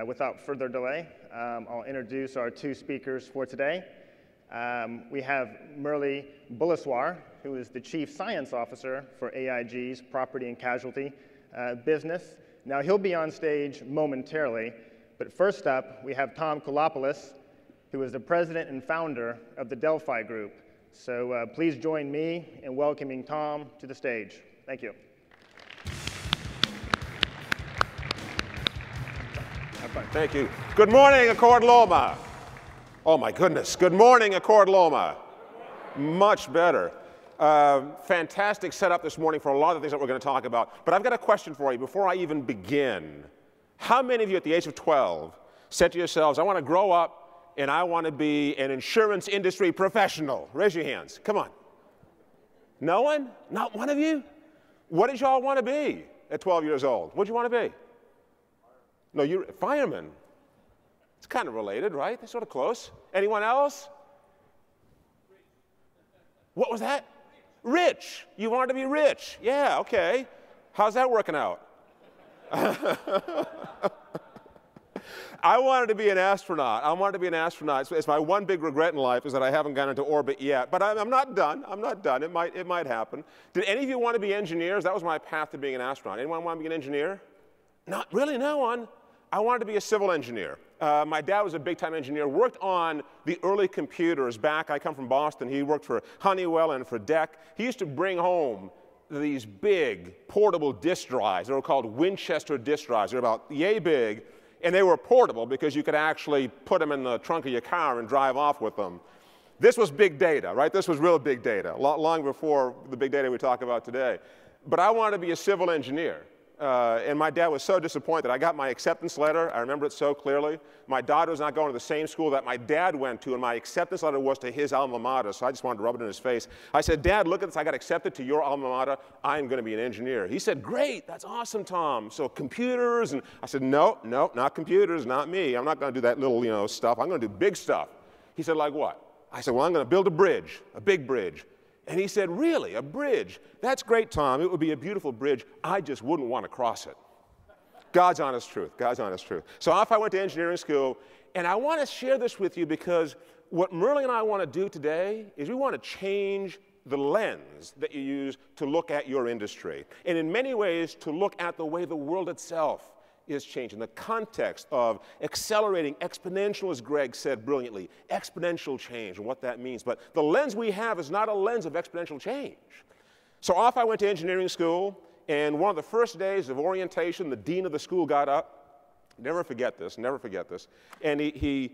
Without further delay, I'll introduce our two speakers for today. We have Murli Buluswar, who is the Chief Science Officer for AIG's Property and Casualty business. Now, he'll be on stage momentarily, but first up, we have Tom Koulopoulos, who is the president and founder of the Delphi Group. So please join me in welcoming Tom to the stage. Thank you. Thank you. Good morning, Accord Loma. Oh my goodness. Good morning, Accord Loma. Much better. Fantastic setup this morning for a lot of the things that we're going to talk about. But I've got a question for you before I even begin. How many of you at the age of 12 said to yourselves, I want to grow up and I want to be an insurance industry professional? Raise your hands. Come on. No one? Not one of you? What did y'all want to be at 12 years old? What did you want to be? No, you're a fireman. It's kind of related, right? They're sort of close. Anyone else? What was that? Rich. You wanted to be rich. Yeah, okay. How's that working out? I wanted to be an astronaut. I wanted to be an astronaut. It's my one big regret in life is that I haven't gone into orbit yet. But I'm not done. I'm not done. It might happen. Did any of you want to be engineers? That was my path to being an astronaut. Anyone want to be an engineer? Not really, no one. I wanted to be a civil engineer. My dad was a big-time engineer, worked on the early computers back. I come from Boston. He worked for Honeywell and for DEC. He used to bring home these big portable disk drives. They were called Winchester disk drives. They're about yay big, and they were portable because you could actually put them in the trunk of your car and drive off with them. This was big data, right? This was real big data, long before the big data we talk about today. But I wanted to be a civil engineer. And my dad was so disappointed. I got my acceptance letter. I remember it so clearly. My daughter was not going to the same school that my dad went to, and my acceptance letter was to his alma mater, so I just wanted to rub it in his face. I said, Dad, look at this. I got accepted to your alma mater. I'm going to be an engineer. He said, great. That's awesome, Tom. So computers. And I said, no, not computers, not me. I'm not going to do that little, stuff. I'm going to do big stuff. He said, like what? I said, well, I'm going to build a bridge, a big bridge. And he said, really, a bridge? That's great, Tom. It would be a beautiful bridge. I just wouldn't want to cross it. God's honest truth, God's honest truth. So off I went to engineering school, and I want to share this with you because what Murli and I want to do today is we want to change the lens that you use to look at your industry. And in many ways, to look at the way the world itself is changing, the context of accelerating exponential, as Greg said brilliantly, exponential change and what that means. But the lens we have is not a lens of exponential change. So off I went to engineering school, and one of the first days of orientation, the dean of the school got up. Never forget this, and he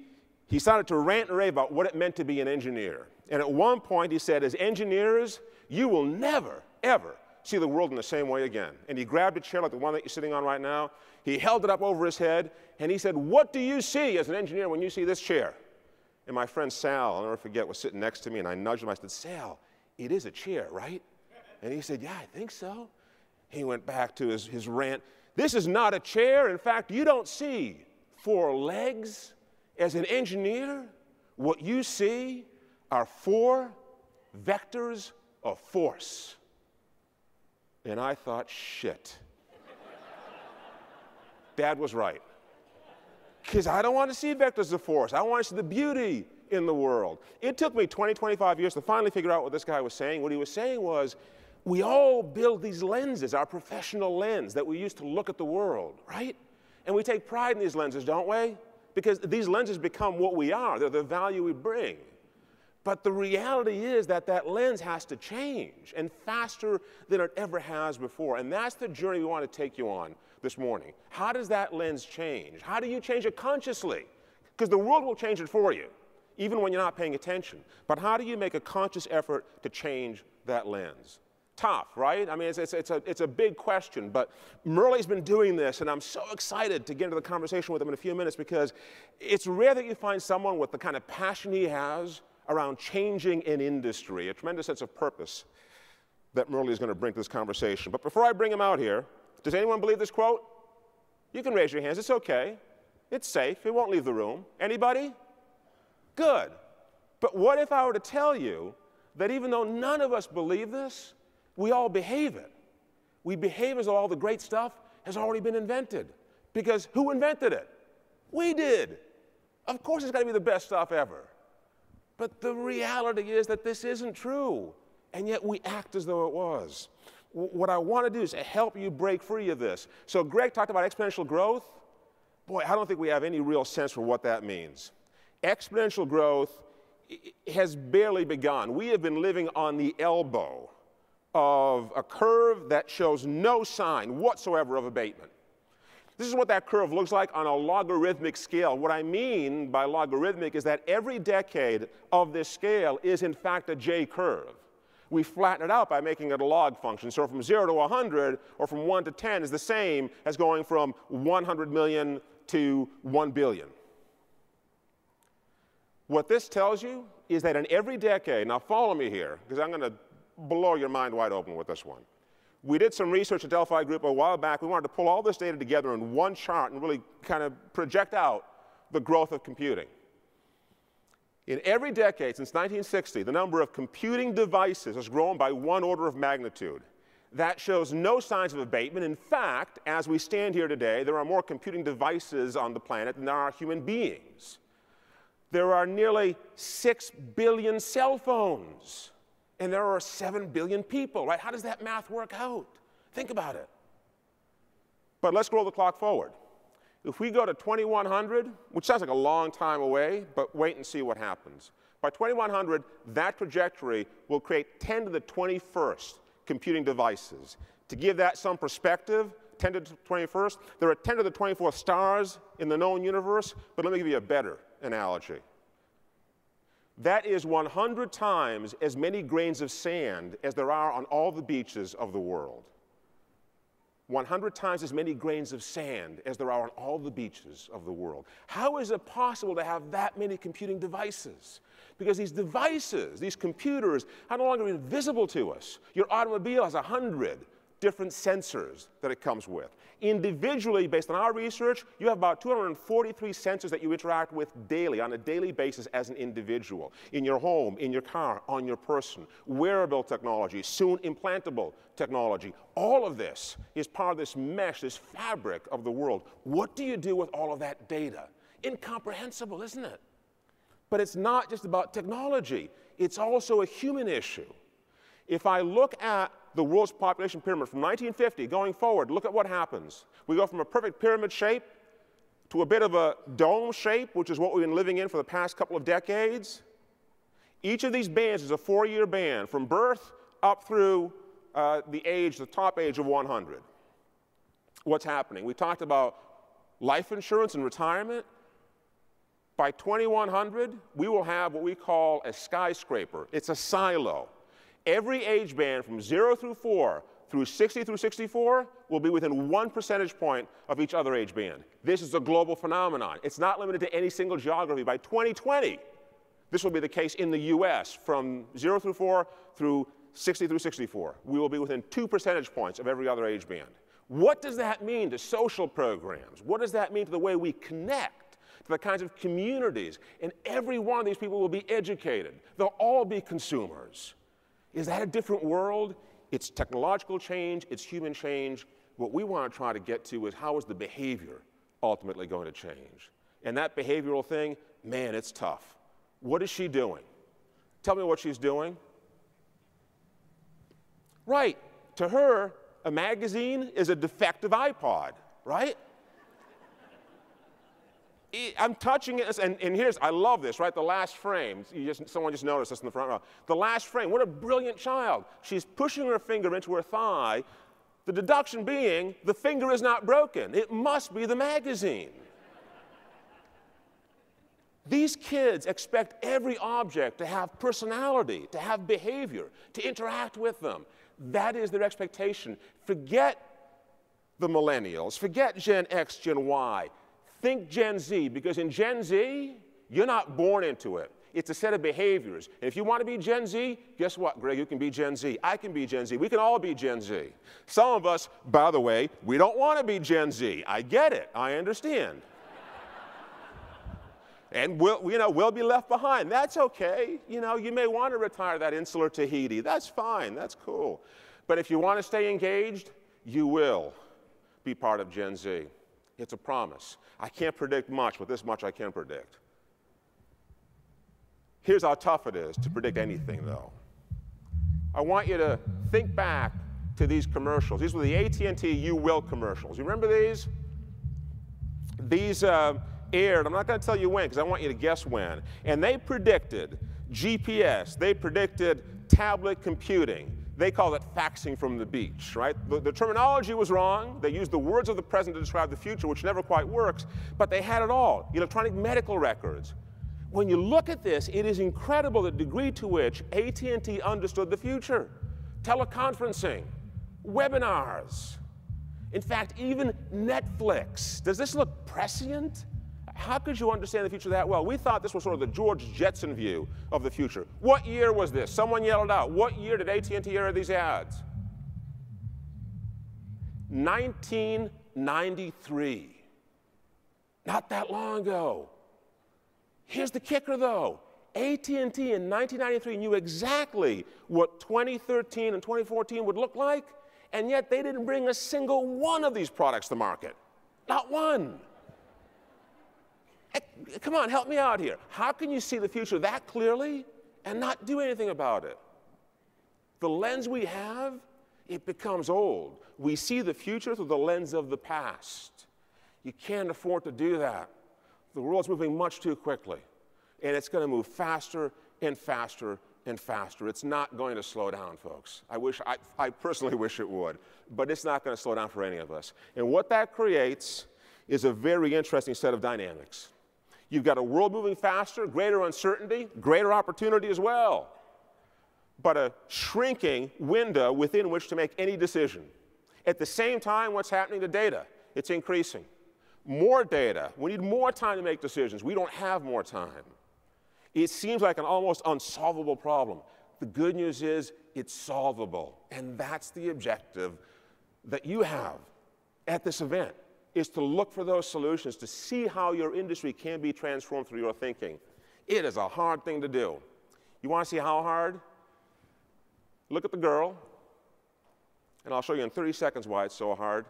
started to rant and rave about what it meant to be an engineer. And at one point he said, as engineers, you will never, ever see the world in the same way again. And he grabbed a chair like the one that you're sitting on right now. He held it up over his head, and he said, what do you see as an engineer when you see this chair? And my friend Sal, I'll never forget, was sitting next to me, and I nudged him. I said, Sal, it is a chair, right? And he said, yeah, I think so. He went back to his rant. This is not a chair. In fact, you don't see 4 legs. As an engineer, what you see are 4 vectors of force. And I thought, shit. Dad was right. Because I don't want to see vectors of force. I want to see the beauty in the world. It took me 20, 25 years to finally figure out what this guy was saying. What he was saying was, we all build these lenses, our professional lens that we use to look at the world, right? And we take pride in these lenses, don't we? Because these lenses become what we are. They're the value we bring. But the reality is that that lens has to change, and faster than it ever has before. And that's the journey we want to take you on this morning. How does that lens change? How do you change it consciously? Because the world will change it for you, even when you're not paying attention. But how do you make a conscious effort to change that lens? Tough, right? I mean, it's a big question, but Murli's been doing this, and I'm so excited to get into the conversation with him in a few minutes because it's rare that you find someone with the kind of passion he has around changing an industry, a tremendous sense of purpose that Murli is going to bring to this conversation. But before I bring him out here, does anyone believe this quote? You can raise your hands. It's okay. It's safe. It won't leave the room. Anybody? Good. But what if I were to tell you that even though none of us believe this, we all behave it? We behave as though all the great stuff has already been invented. Because who invented it? We did. Of course it's got to be the best stuff ever. But the reality is that this isn't true, and yet we act as though it was. What I want to do is help you break free of this. So Greg talked about exponential growth. Boy, I don't think we have any real sense for what that means. Exponential growth has barely begun. We have been living on the elbow of a curve that shows no sign whatsoever of abatement. This is what that curve looks like on a logarithmic scale. What I mean by logarithmic is that every decade of this scale is in fact a J-curve. We flatten it out by making it a log function. So from 0 to 100, or from 1 to 10, is the same as going from 100 million to 1 billion. What this tells you is that in every decade, now follow me here, because I'm going to blow your mind wide open with this one. We did some research at Delphi Group a while back. We wanted to pull all this data together in one chart and really kind of project out the growth of computing. In every decade since 1960, the number of computing devices has grown by 1 order of magnitude. That shows no signs of abatement. In fact, as we stand here today, there are more computing devices on the planet than there are human beings. There are nearly 6 billion cell phones, and there are 7 billion people, right? How does that math work out? Think about it. But let's roll the clock forward. If we go to 2100, which sounds like a long time away, but wait and see what happens. By 2100, that trajectory will create 10 to the 21st computing devices. To give that some perspective, 10 to the 21st, there are 10 to the 24th stars in the known universe, but let me give you a better analogy. That is 100 times as many grains of sand as there are on all the beaches of the world. 100 times as many grains of sand as there are on all the beaches of the world. How is it possible to have that many computing devices? Because these devices, these computers, are no longer invisible to us. Your automobile has 100 different sensors that it comes with. Individually, based on our research, you have about 243 sensors that you interact with daily, on a daily basis as an individual. In your home, in your car, on your person. Wearable technology, soon implantable technology. All of this is part of this mesh, this fabric of the world. What do you do with all of that data? Incomprehensible, isn't it? But it's not just about technology. It's also a human issue. If I look at the world's population pyramid from 1950 going forward, look at what happens. We go from a perfect pyramid shape to a bit of a dome shape, which is what we've been living in for the past couple of decades. Each of these bands is a 4-year band from birth up through the top age of 100. What's happening? We talked about life insurance and retirement. By 2100, we will have what we call a skyscraper. It's a silo. Every age band from 0 through 4 through 60 through 64 will be within 1 percentage point of each other age band. This is a global phenomenon. It's not limited to any single geography. By 2020, this will be the case in the US from 0 through 4 through 60 through 64. We will be within 2 percentage points of every other age band. What does that mean to social programs? What does that mean to the way we connect, to the kinds of communities? And every one of these people will be educated. They'll all be consumers. Is that a different world? It's technological change, it's human change. What we want to try to get to is how is the behavior ultimately going to change? And that behavioral thing, man, it's tough. What is she doing? Tell me what she's doing. Right, to her, a magazine is a defective iPod, right? I'm touching it, and here's, I love this, right? The last frame, someone just noticed this in the front row. The last frame, what a brilliant child. She's pushing her finger into her thigh, the deduction being, the finger is not broken. It must be the magazine. These kids expect every object to have personality, to have behavior, to interact with them. That is their expectation. Forget the millennials, forget Gen X, Gen Y. Think Gen Z, because in Gen Z, you're not born into it. It's a set of behaviors. And if you want to be Gen Z, guess what, Greg? You can be Gen Z. I can be Gen Z. We can all be Gen Z. Some of us, by the way, we don't want to be Gen Z. I get it. I understand. And we'll be left behind. That's okay. You may want to retire that insular Tahiti. That's fine. That's cool. But if you want to stay engaged, you will be part of Gen Z. It's a promise. I can't predict much, but this much I can predict. Here's how tough it is to predict anything, though. I want you to think back to these commercials. These were the AT&T You Will commercials. You remember these? These aired, I'm not going to tell you when, because I want you to guess when. And they predicted GPS. They predicted tablet computing. They call it faxing from the beach, right? The terminology was wrong. They used the words of the present to describe the future, which never quite works, but they had it all. Electronic medical records. When you look at this, it is incredible the degree to which AT&T understood the future. Teleconferencing, webinars, in fact, even Netflix. Does this look prescient? How could you understand the future that well? We thought this was sort of the George Jetson view of the future. What year was this? Someone yelled out. What year did AT&T air these ads? 1993. Not that long ago. Here's the kicker, though. AT&T in 1993 knew exactly what 2013 and 2014 would look like, and yet they didn't bring a single one of these products to market. Not one. Come on, help me out here. How can you see the future that clearly and not do anything about it? The lens we have, it becomes old. We see the future through the lens of the past. You can't afford to do that. The world's moving much too quickly, and it's going to move faster and faster and faster. It's not going to slow down, folks. I personally wish it would, but it's not going to slow down for any of us. And what that creates is a very interesting set of dynamics. You've got a world moving faster, greater uncertainty, greater opportunity as well, but a shrinking window within which to make any decision. At the same time, what's happening to data? It's increasing. More data. We need more time to make decisions. We don't have more time. It seems like an almost unsolvable problem. The good news is it's solvable, and that's the objective that you have at this event, is to look for those solutions, to see how your industry can be transformed through your thinking. It is a hard thing to do. You want to see how hard? Look at the girl, and I'll show you in 30 seconds why it's so hard.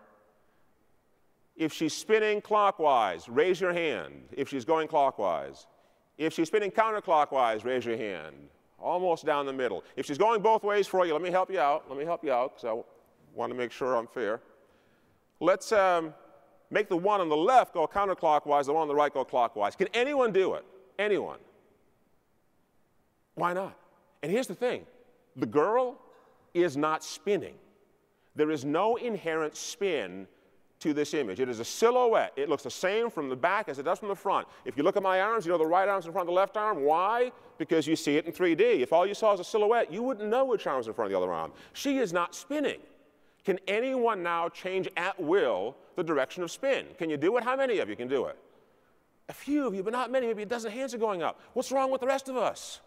If she's spinning clockwise, raise your hand if she's going clockwise. If she's spinning counterclockwise, raise your hand. Almost down the middle. If she's going both ways for you, let me help you out. Let me help you out, because I want to make sure I'm fair. Let's make the one on the left go counterclockwise, the one on the right go clockwise. Can anyone do it? Anyone? Why not? And here's the thing. The girl is not spinning. There is no inherent spin to this image. It is a silhouette. It looks the same from the back as it does from the front. If you look at my arms, you know the right arm's in front of the left arm. Why? Because you see it in 3D. If all you saw was a silhouette, you wouldn't know which arm's in front of the other arm. She is not spinning. Can anyone now change at will the direction of spin? Can you do it? How many of you can do it? A few of you, but not many. Maybe a dozen hands are going up. What's wrong with the rest of us?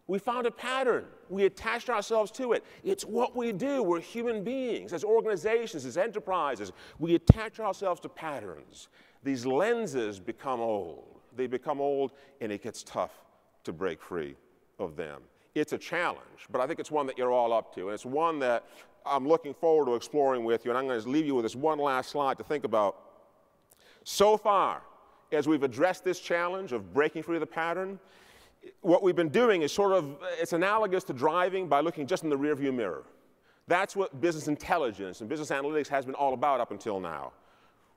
We found a pattern. We attached ourselves to it. It's what we do. We're human beings. As organizations, as enterprises, we attach ourselves to patterns. These lenses become old. They become old, and it gets tough to break free of them. It's a challenge, but I think it's one that you're all up to, and it's one that I'm looking forward to exploring with you, and I'm going to leave you with this one last slide to think about. So far, as we've addressed this challenge of breaking free of the pattern, what we've been doing is it's analogous to driving by looking just in the rearview mirror. That's what business intelligence and business analytics has been all about up until now.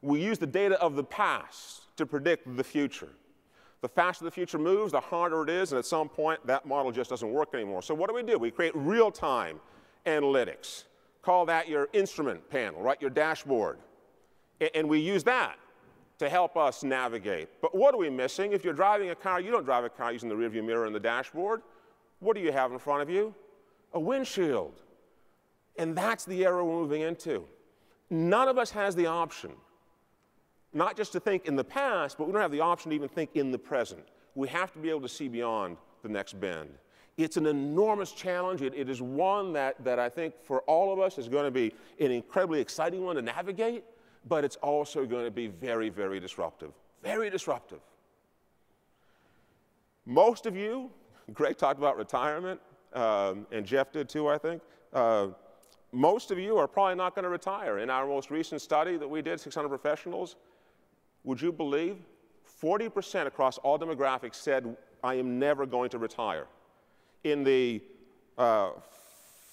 We use the data of the past to predict the future. The faster the future moves, the harder it is, and at some point, that model just doesn't work anymore. So what do? We create real-time analytics. Call that your instrument panel, right? Your dashboard. And we use that to help us navigate. But what are we missing? If you're driving a car, you don't drive a car using the rearview mirror and the dashboard. What do you have in front of you? A windshield. And that's the era we're moving into. None of us has the option, not just to think in the past, but we don't have the option to even think in the present. We have to be able to see beyond the next bend. It's an enormous challenge. It is one that I think for all of us is going to be an incredibly exciting one to navigate, but it's also going to be very, very disruptive. Very disruptive. Most of you, Greg talked about retirement, and Jeff did too, I think. most of you are probably not going to retire. In our most recent study that we did, 600 professionals, would you believe 40% across all demographics said, I am never going to retire. In the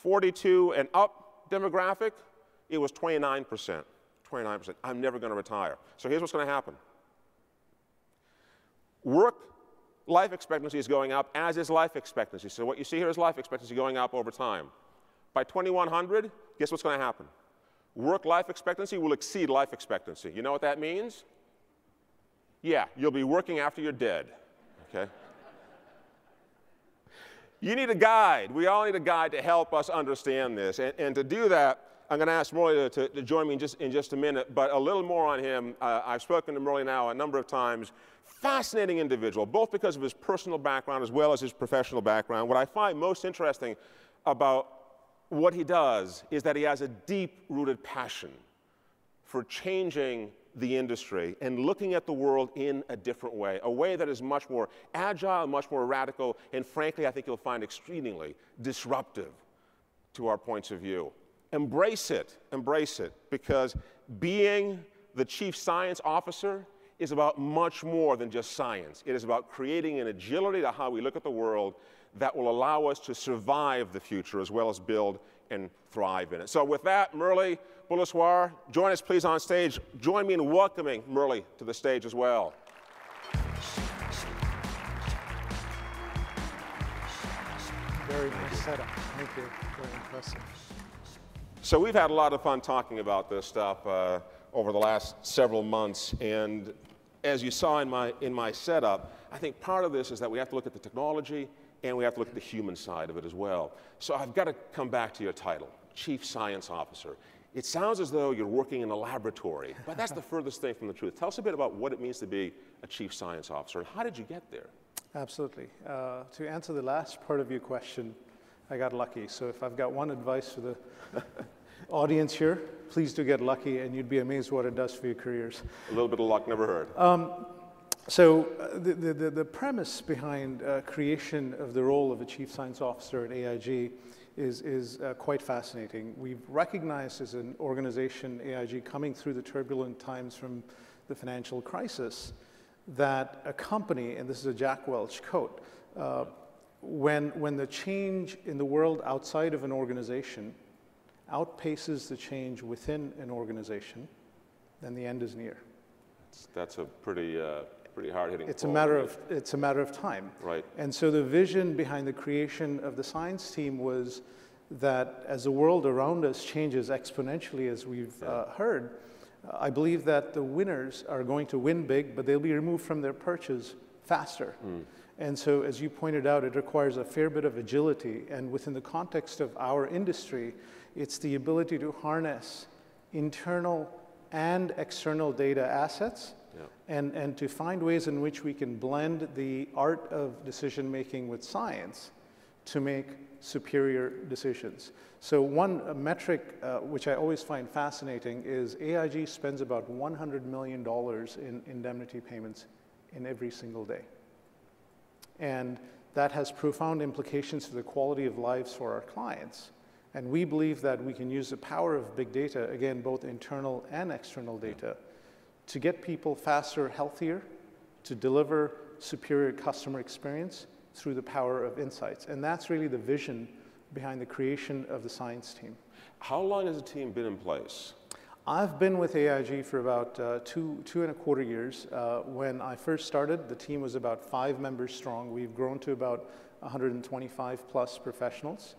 42 and up demographic, it was 29%. 29%. I'm never going to retire. So here's what's going to happen. Work life expectancy is going up, as is life expectancy. So what you see here is life expectancy going up over time. By 2100, guess what's going to happen? Work life expectancy will exceed life expectancy. You know what that means? Yeah, you'll be working after you're dead. Okay? You need a guide. We all need a guide to help us understand this. And to do that, I'm going to ask Murli to join me in just a minute, but a little more on him. I've spoken to Murli now a number of times. Fascinating individual, both because of his personal background as well as his professional background. What I find most interesting about what he does is that he has a deep-rooted passion for changing the industry and looking at the world in a different way, a way that is much more agile, much more radical, and frankly, I think you'll find extremely disruptive to our points of view. Embrace it, because being the chief science officer is about much more than just science. It is about creating an agility to how we look at the world that will allow us to survive the future as well as build and thrive in it. So with that, Murli Bhuleswar, join us please on stage. Join me in welcoming Murli to the stage as well. Very nice setup. Thank you. Very impressive. So we've had a lot of fun talking about this stuff over the last several months, and as you saw in my setup, I think part of this is that we have to look at the technology and we have to look at the human side of it as well. So I've got to come back to your title, Chief Science Officer. It sounds as though you're working in a laboratory, but that's the furthest thing from the truth. Tell us a bit about what it means to be a Chief Science Officer, and how did you get there? Absolutely. To answer the last part of your question, I got lucky. So if I've got one advice for the audience here, please do get lucky, and you'd be amazed what it does for your careers. A little bit of luck never hurt. So the premise behind creation of the role of a Chief Science Officer at AIG is quite fascinating. We've recognized as an organization, AIG, coming through the turbulent times from the financial crisis, that a company, and this is a Jack Welch quote, when the change in the world outside of an organization outpaces the change within an organization, then the end is near. That's a pretty hard-hitting It's quote. a matter of time. Right. And so the vision behind the creation of the science team was that as the world around us changes exponentially, as we've heard, I believe that the winners are going to win big, but they'll be removed from their perches faster. And so, as you pointed out, it requires a fair bit of agility. And within the context of our industry, it's the ability to harness internal and external data assets, and to find ways in which we can blend the art of decision-making with science to make superior decisions. So one metric which I always find fascinating is AIG spends about $100 million in indemnity payments in every single day. And that has profound implications for the quality of lives for our clients. And we believe that we can use the power of big data, again, both internal and external data, to get people faster, healthier, to deliver superior customer experience through the power of insights. And that's really the vision behind the creation of the science team. How long has the team been in place? I've been with AIG for about two and a quarter years. When I first started, the team was about 5 members strong. We've grown to about 125 plus professionals,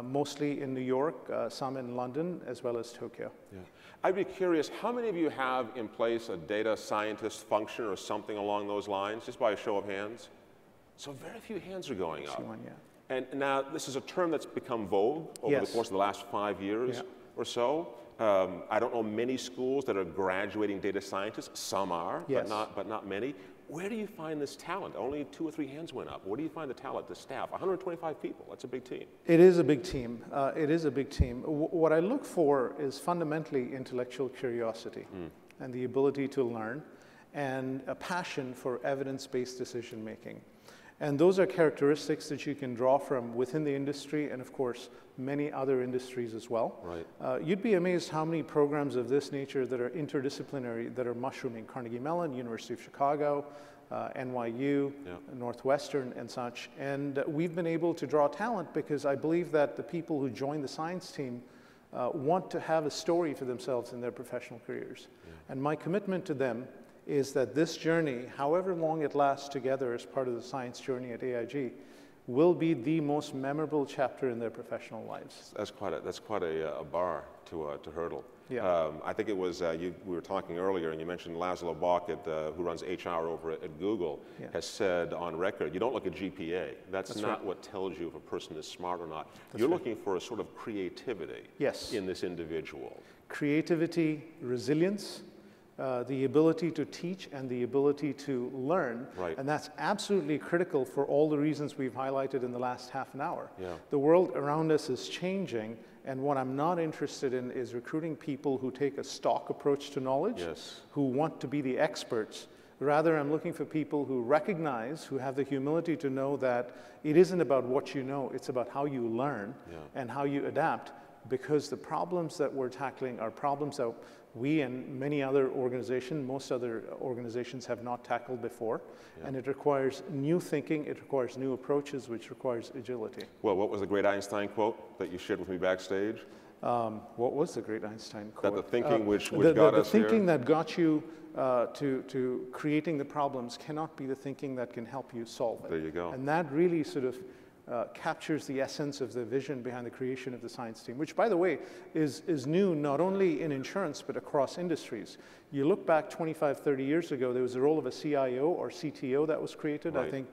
mostly in New York, some in London, as well as Tokyo. Yeah. I'd be curious, how many of you have in place a data scientist function or something along those lines, just by a show of hands? So very few hands are going up. Yeah. And now this is a term that's become vogue over the course of the last 5 years or so. I don't know many schools that are graduating data scientists. Some are, but not many. Where do you find this talent? Only 2 or 3 hands went up. Where do you find the talent, the staff? 125 people, that's a big team. It is a big team. It is a big team. What I look for is fundamentally intellectual curiosity and the ability to learn, and a passion for evidence-based decision making. And those are characteristics that you can draw from within the industry and, of course, many other industries as well. Right. You'd be amazed how many programs of this nature that are interdisciplinary that are mushrooming. Carnegie Mellon, University of Chicago, NYU, Northwestern, and such. And we've been able to draw talent because I believe that the people who join the science team want to have a story for themselves in their professional careers. And my commitment to them is that this journey, however long it lasts together as part of the science journey at AIG, will be the most memorable chapter in their professional lives. That's quite a bar to hurdle. Yeah. I think it was, we were talking earlier, and you mentioned Laszlo Bock, who runs HR over at Google, has said on record, you don't look at GPA. That's not right. What tells you if a person is smart or not. You're looking for a sort of creativity in this individual. Creativity, resilience, the ability to teach and the ability to learn. Right. And that's absolutely critical for all the reasons we've highlighted in the last half an hour. Yeah. The world around us is changing, and what I'm not interested in is recruiting people who take a stock approach to knowledge, who want to be the experts. Rather, I'm looking for people who recognize, who have the humility to know that it isn't about what you know, it's about how you learn and how you adapt, because the problems that we're tackling are problems that we and many other organizations, most other organizations have not tackled before. And it requires new thinking, it requires new approaches, which requires agility. Well, what was the great Einstein quote that you shared with me backstage? What was the great Einstein quote? That the thinking which got us here? The thinking that got you to creating the problems cannot be the thinking that can help you solve it. There you go. And that really sort of captures the essence of the vision behind the creation of the science team, which, by the way, is new not only in insurance but across industries. You look back 25, 30 years ago, there was the role of a CIO or CTO that was created. Right. I think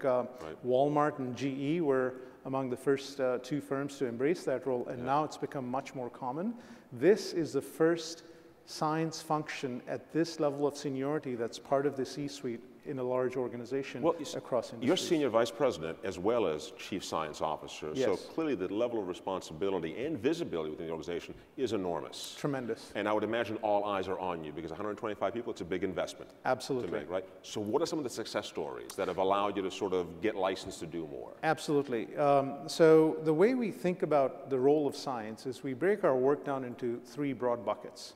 Walmart and GE were among the first two firms to embrace that role, and now it's become much more common. This is the first science function at this level of seniority that's part of the C-suite in a large organization across industries. You're senior vice president as well as chief science officer, so clearly the level of responsibility and visibility within the organization is enormous. Tremendous. And I would imagine all eyes are on you because 125 people, it's a big investment. Absolutely. To make, right? So what are some of the success stories that have allowed you to sort of get licensed to do more? Absolutely. So the way we think about the role of science is we break our work down into three broad buckets.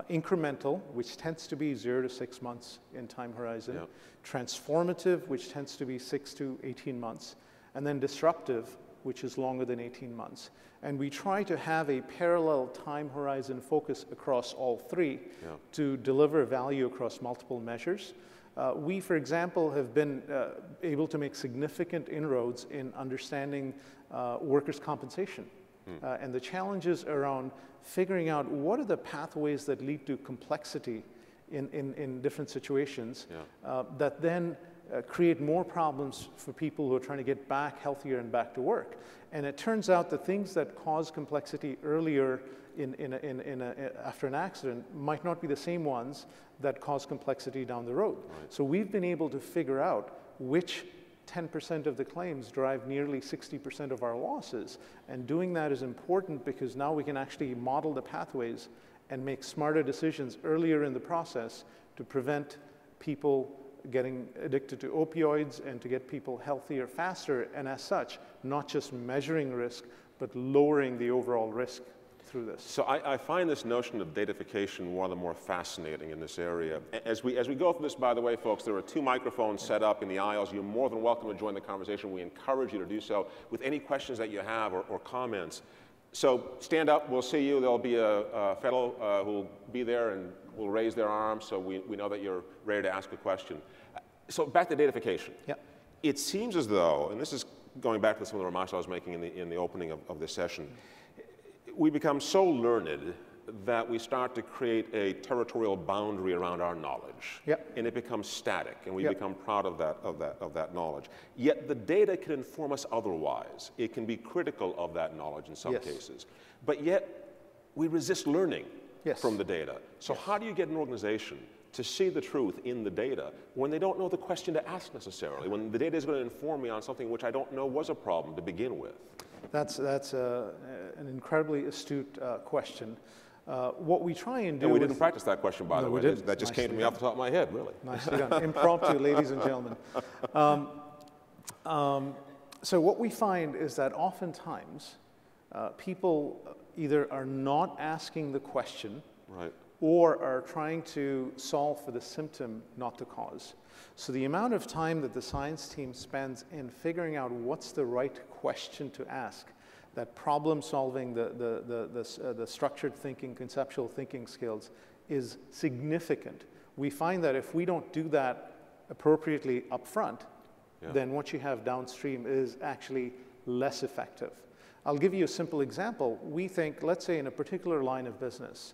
Incremental, which tends to be 0 to 6 months in time horizon, transformative, which tends to be 6 to 18 months, and then disruptive, which is longer than 18 months. And we try to have a parallel time horizon focus across all three to deliver value across multiple measures. We, for example, have been able to make significant inroads in understanding workers' compensation. And the challenges around figuring out what are the pathways that lead to complexity in different situations that then create more problems for people who are trying to get back healthier and back to work. And it turns out the things that cause complexity earlier after an accident might not be the same ones that cause complexity down the road. Right. So we've been able to figure out which 10% of the claims drive nearly 60% of our losses. And doing that is important because now we can actually model the pathways and make smarter decisions earlier in the process to prevent people getting addicted to opioids and to get people healthier faster. And as such, not just measuring risk, but lowering the overall risk through this. So I find this notion of datafication one of the more fascinating in this area. As we go through this, by the way, folks, there are 2 microphones set up in the aisles. You're more than welcome to join the conversation. We encourage you to do so with any questions that you have or comments. So stand up, we'll see you. There'll be a fellow who'll be there and will raise their arm so we know that you're ready to ask a question. So back to datafication. Yeah. It seems as though, and this is going back to some of the remarks I was making in the opening of this session, we become so learned that we start to create a territorial boundary around our knowledge. Yep. And it becomes static, and we become proud of that knowledge. Yet the data can inform us otherwise. It can be critical of that knowledge in some cases. But yet, we resist learning from the data. So how do you get an organization to see the truth in the data when they don't know the question to ask necessarily, when the data is going to inform me on something which I don't know was a problem to begin with? That's an incredibly astute question. What we try and do and we didn't practice that question, by the way. That just came to me off the top of my head, really. Nicely done. Impromptu, ladies and gentlemen. So what we find is that oftentimes people either are not asking the question, Right. or are trying to solve for the symptom, not the cause. So the amount of time that the science team spends in figuring out what's the right question to ask, that problem solving, the structured thinking, conceptual thinking skills is significant. We find that if we don't do that appropriately up front, then what you have downstream is actually less effective. I'll give you a simple example. We think, let's say in a particular line of business,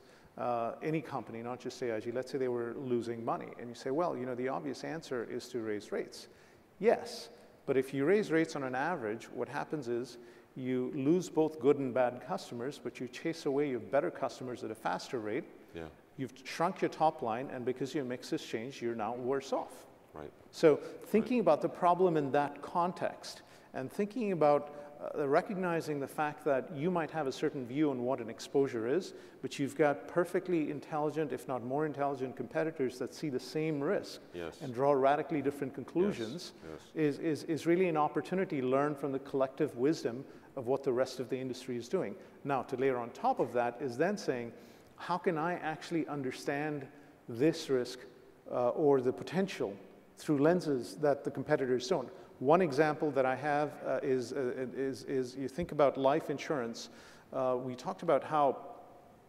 any company, not just AIG, let's say they were losing money. And you say, well, you know, the obvious answer is to raise rates. Yes, but if you raise rates on an average, what happens is you lose both good and bad customers, but you chase away your better customers at a faster rate. Yeah. You've shrunk your top line, and because your mix has changed, you're now worse off. Right. So thinking about the problem in that context, and thinking about recognizing the fact that you might have a certain view on what an exposure is, but you've got perfectly intelligent, if not more intelligent competitors that see the same risk and draw radically different conclusions, is really an opportunity to learn from the collective wisdom of what the rest of the industry is doing. Now, to layer on top of that is then saying, how can I actually understand this risk or the potential through lenses that the competitors don't? One example that I have is you think about life insurance. We talked about how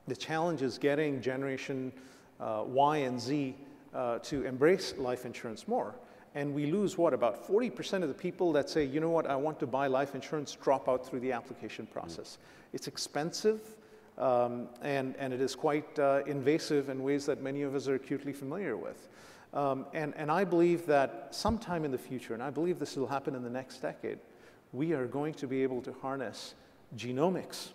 the challenge is getting generation Y and Z to embrace life insurance more. And we lose, what, about 40% of the people that say, you know what, I want to buy life insurance, drop out through the application process. It's expensive, and it is quite invasive in ways that many of us are acutely familiar with. And I believe that sometime in the future, and I believe this will happen in the next decade, we are going to be able to harness genomics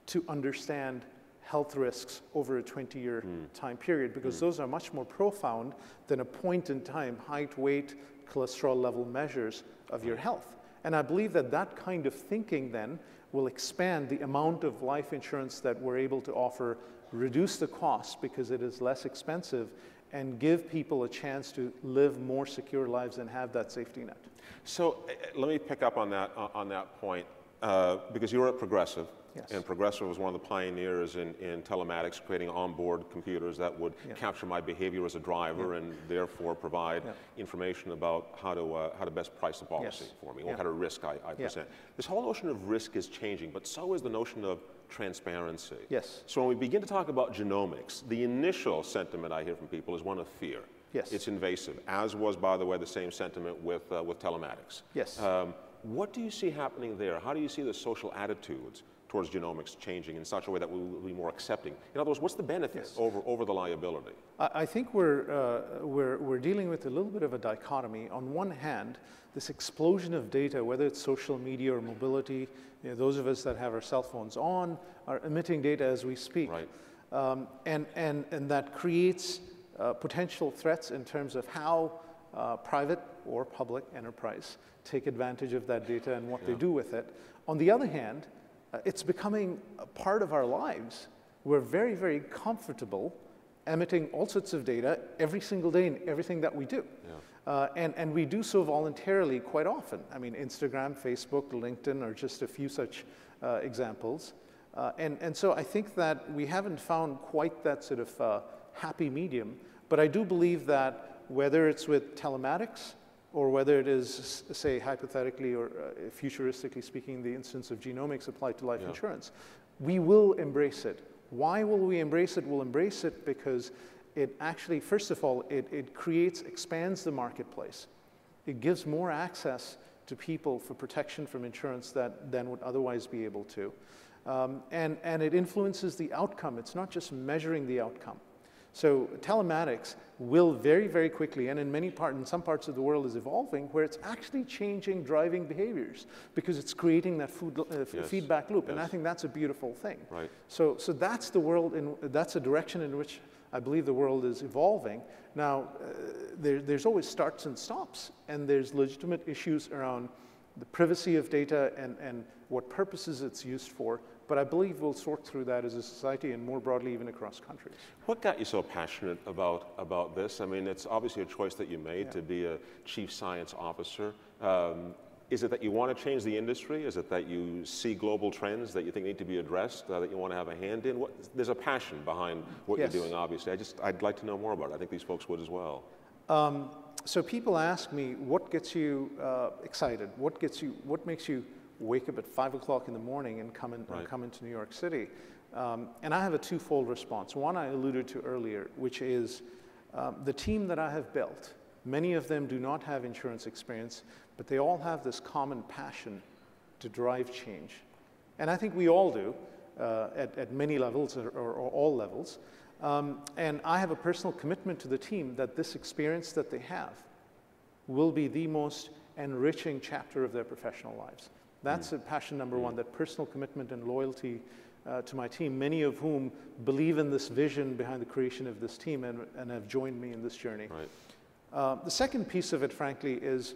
to understand health risks over a 20-year time period, because those are much more profound than a point-in-time height, weight, cholesterol level measures of your health. And I believe that that kind of thinking then will expand the amount of life insurance that we're able to offer, reduce the cost because it is less expensive, and give people a chance to live more secure lives and have that safety net. So let me pick up on that point, because you were at Progressive. Yes. And Progressive was one of the pioneers in telematics, creating onboard computers that would capture my behavior as a driver and therefore provide information about how to best price the policy for me, what kind of risk I present. This whole notion of risk is changing, but so is the notion of transparency. Yes. So when we begin to talk about genomics, the initial sentiment I hear from people is one of fear. Yes. It's invasive, as was, by the way, the same sentiment with telematics. Yes. What do you see happening there? How do you see the social attitudes towards genomics changing in such a way that we will be more accepting? In other words, what's the benefit over the liability? I think we're dealing with a little bit of a dichotomy. On one hand, this explosion of data, whether it's social media or mobility, you know, those of us that have our cell phones on are emitting data as we speak. Right. And that creates potential threats in terms of how private or public enterprise take advantage of that data and what they do with it. On the other hand, it's becoming a part of our lives. We're very, very comfortable emitting all sorts of data every single day in everything that we do. And we do so voluntarily quite often. I mean, Instagram, Facebook, LinkedIn are just a few such examples. And so I think that we haven't found quite that sort of happy medium. But I do believe that whether it's with telematics or whether it is, say, hypothetically or futuristically speaking, the instance of genomics applied to life insurance, we will embrace it. Why will we embrace it? We'll embrace it because it actually, first of all, it expands the marketplace. It gives more access to people for protection from insurance than would otherwise be able to. And it influences the outcome. It's not just measuring the outcome. So telematics will very, very quickly, and in some parts of the world is evolving, where it's actually changing driving behaviors because it's creating that feedback loop. And I think that's a beautiful thing. Right. So that's the world, that's a direction in which I believe the world is evolving. Now, there's always starts and stops, and there's legitimate issues around the privacy of data and what purposes it's used for. But I believe we'll sort through that as a society and more broadly even across countries. What got you so passionate about this? I mean, it's obviously a choice that you made to be a chief science officer. Is it that you want to change the industry? Is it that you see global trends that you think need to be addressed, that you want to have a hand in? There's a passion behind what Yes. you're doing, obviously. I'd like to know more about it. I think these folks would as well. So people ask me, what gets you excited? What makes you wake up at 5 o'clock in the morning and come into New York City? And I have a twofold response. One I alluded to earlier, which is the team that I have built. Many of them do not have insurance experience, but they all have this common passion to drive change. And I think we all do at many levels or all levels. And I have a personal commitment to the team that this experience that they have will be the most enriching chapter of their professional lives. That's passion number one, that personal commitment and loyalty to my team, many of whom believe in this vision behind the creation of this team and have joined me in this journey. Right. The second piece of it, frankly, is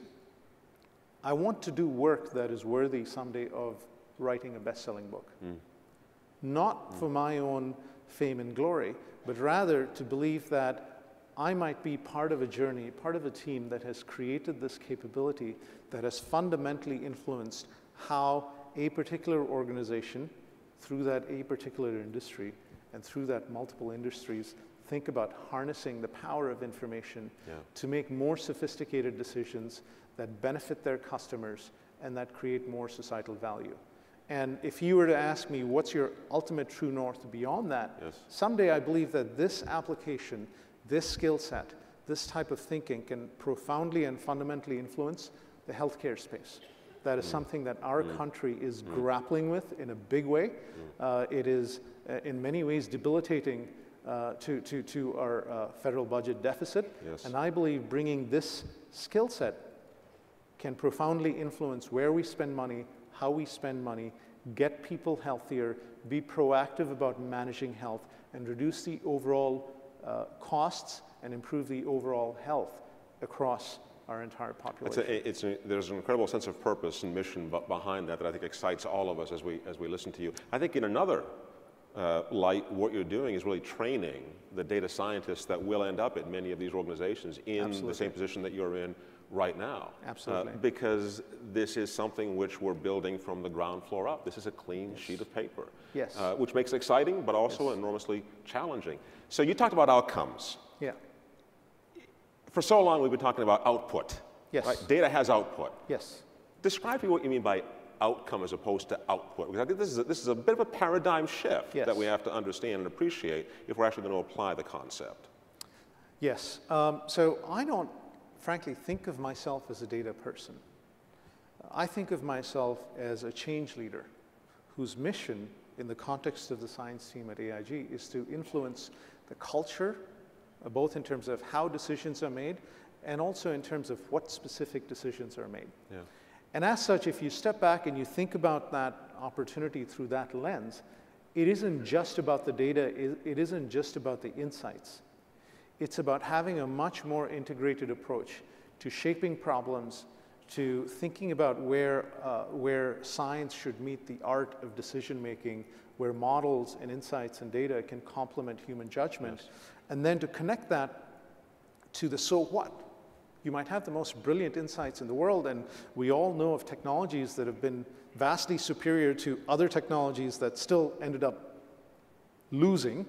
I want to do work that is worthy someday of writing a best-selling book. Not for my own fame and glory, but rather to believe that I might be part of a journey, part of a team that has created this capability that has fundamentally influenced how a particular organization, through that a particular industry, and through that multiple industries, think about harnessing the power of information to make more sophisticated decisions that benefit their customers and that create more societal value. And if you were to ask me, what's your ultimate true north beyond that? Someday I believe that this application, this skill set, this type of thinking can profoundly and fundamentally influence the healthcare space. That is something that our country is grappling with in a big way. It is, in many ways, debilitating to our federal budget deficit. And I believe bringing this skill set can profoundly influence where we spend money, how we spend money, get people healthier, be proactive about managing health, and reduce the overall costs and improve the overall health across our entire population. There's an incredible sense of purpose and mission behind that I think excites all of us as we listen to you. I think in another light, what you're doing is really training the data scientists that will end up at many of these organizations in the same position that you're in right now. Absolutely. Because this is something which we're building from the ground floor up. This is a clean sheet of paper. Which makes it exciting, but also enormously challenging. So you talked about outcomes. For so long, we've been talking about output. Right? Data has output. Describe to me what you mean by outcome as opposed to output. Because I think this is a bit of a paradigm shift that we have to understand and appreciate if we're actually going to apply the concept. So I don't, frankly, think of myself as a data person. I think of myself as a change leader whose mission in the context of the science team at AIG is to influence the culture, both in terms of how decisions are made and also in terms of what specific decisions are made. And as such, if you step back and you think about that opportunity through that lens, it isn't just about the data, it isn't just about the insights. It's about having a much more integrated approach to shaping problems, to thinking about where science should meet the art of decision making, where models and insights and data can complement human judgment, and then to connect that to the so what. You might have the most brilliant insights in the world, and we all know of technologies that have been vastly superior to other technologies that still ended up losing,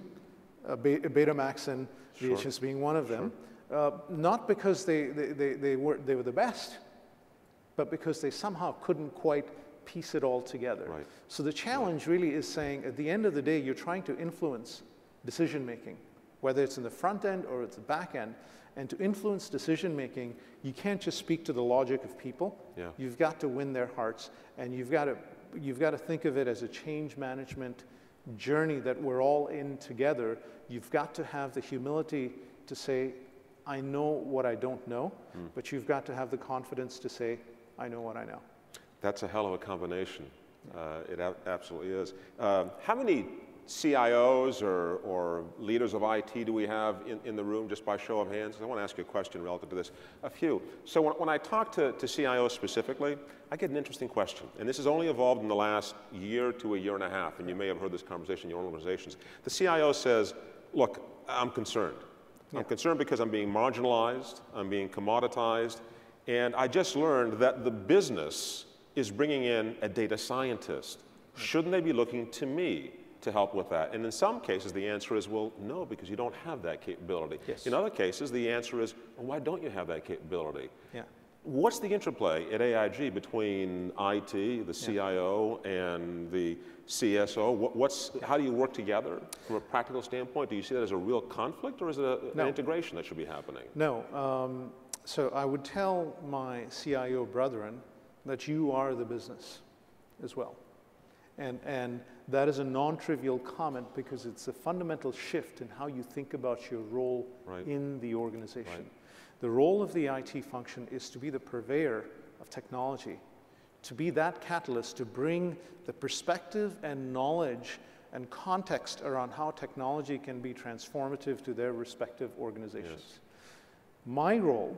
Betamax and VHS being one of them, not because they were the best, but because they somehow couldn't quite piece it all together. So the challenge really is saying, at the end of the day, you're trying to influence decision making, whether it's in the front end or it's the back end. And to influence decision making, you can't just speak to the logic of people. You've got to win their hearts, and you've got to think of it as a change management journey that we're all in together. You've got to have the humility to say, I know what I don't know, but you've got to have the confidence to say, I know what I know. That's a hell of a combination. It absolutely is. How many CIOs or leaders of IT do we have in the room, just by show of hands? I want to ask you a question relative to this. A few. So when I talk to CIOs specifically, I get an interesting question. And this has only evolved in the last year to a year and a half, and you may have heard this conversation in your own organizations. The CIO says, look, I'm concerned. I'm concerned because I'm being marginalized, I'm being commoditized, And I just learned that the business is bringing in a data scientist. Shouldn't they be looking to me to help with that? And in some cases, the answer is, well, no, because you don't have that capability. Yes. In other cases, the answer is, well, why don't you have that capability? Yeah. What's the interplay at AIG between IT, the CIO, and the CSO? How do you work together from a practical standpoint? Do you see that as a real conflict, or is it an integration that should be happening? No. So I would tell my CIO brethren that you are the business as well. And that is a non-trivial comment because it's a fundamental shift in how you think about your role in the organization. Right. The role of the IT function is to be the purveyor of technology, to be that catalyst to bring the perspective and knowledge and context around how technology can be transformative to their respective organizations. Yes. My role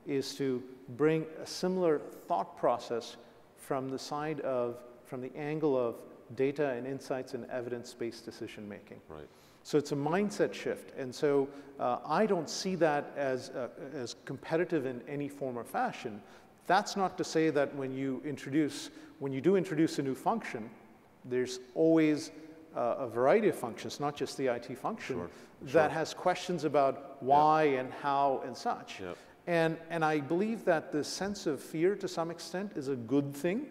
is to bring a similar thought process from the angle of data and insights and evidence-based decision making. Right. So it's a mindset shift, and so I don't see that as competitive in any form or fashion. That's not to say that when you do introduce a new function, there's always a variety of functions, not just the IT function, that has questions about why and how and such. Yep. And I believe that the sense of fear to some extent is a good thing,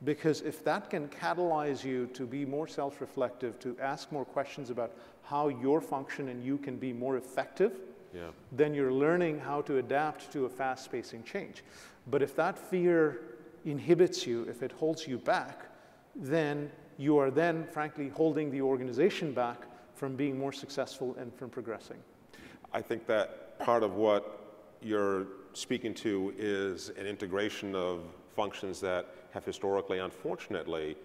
because if that can catalyze you to be more self-reflective, to ask more questions about how your function and you can be more effective, then you're learning how to adapt to a fast-pacing change. But if that fear inhibits you, if it holds you back, then you are then, frankly, holding the organization back from being more successful and from progressing. I think that part of what you're speaking to is an integration of functions that have historically, unfortunately,